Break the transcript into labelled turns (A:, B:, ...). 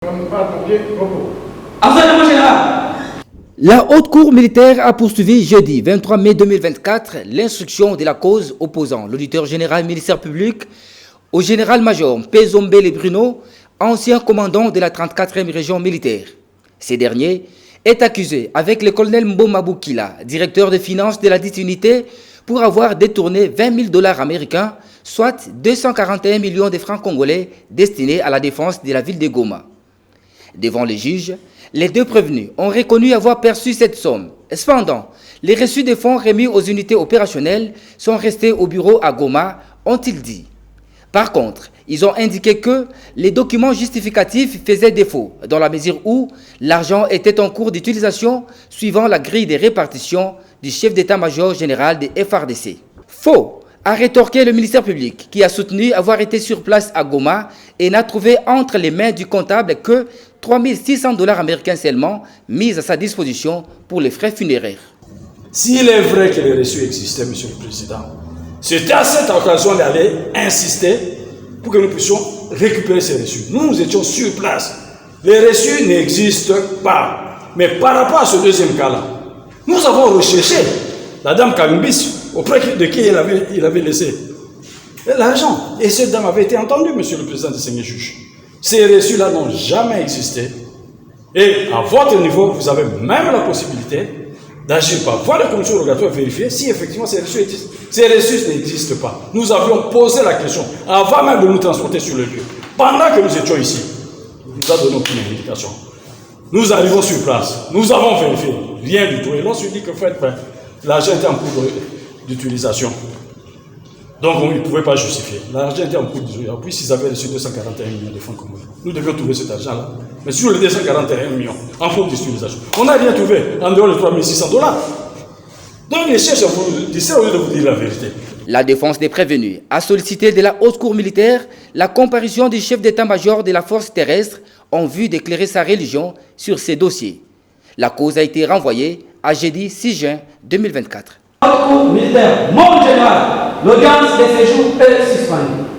A: La Haute Cour militaire a poursuivi jeudi 23 mai 2024 l'instruction de la cause opposant l'auditeur général ministère public au général-major Pézombele Bruno, ancien commandant de la 34e région militaire. Ce dernier est accusé avec le colonel Mboma Boukila, directeur des finances de la dite unité, pour avoir détourné 20 000 $ américains, soit 241 millions de francs congolais destinés à la défense de la ville de Goma. Devant les juges, les deux prévenus ont reconnu avoir perçu cette somme. Cependant, les reçus de fonds remis aux unités opérationnelles sont restés au bureau à Goma, ont-ils dit. Par contre, ils ont indiqué que les documents justificatifs faisaient défaut, dans la mesure où l'argent était en cours d'utilisation suivant la grille de répartition du chef d'état-major général des FARDC. Faux, a rétorqué le ministère public, qui a soutenu avoir été sur place à Goma et n'a trouvé entre les mains du comptable que 3 600 $ américains seulement mis à sa disposition pour les frais funéraires.
B: S'il est vrai que les reçus existaient, Monsieur le Président, c'était à cette occasion d'aller insister pour que nous puissions récupérer ces reçus. Nous étions sur place. Les reçus n'existent pas. Mais par rapport à ce deuxième cas-là, nous avons recherché la dame Kalumbis, auprès de qui il avait laissé l'argent. Et cette dame avait été entendue, Monsieur le Président du Seigneur juge. Ces reçus-là n'ont jamais existé. Et à votre niveau, vous avez même la possibilité d'agir par voie de commission rogatoire et vérifier si effectivement ces reçus existent. Ces reçus n'existent pas. Nous avions posé la question avant même de nous transporter sur le lieu. Pendant que nous étions ici, il nous a donné aucune indication. Nous arrivons sur place, nous avons vérifié, rien du tout. Et l'on se dit que l'argent était en cours d'utilisation. Donc on ne pouvait pas justifier. L'argent était en cours d'utilisation. Puis s'ils avaient reçu 241 millions de francs congolais, nous devions trouver cet argent-là. Mais sur les 241 millions en cours d'utilisation, on n'a rien trouvé en dehors de 3 600 $. Donc les chefs, au lieu de vous dire la vérité.
A: La défense des prévenus a sollicité de la Haute Cour militaire la comparution du chef d'état-major de la force terrestre en vue d'éclairer sa religion sur ces dossiers. La cause a été renvoyée à jeudi 6 juin 2024.
C: Haute Cour militaire, mon général, l'audience de séjour est suspendue.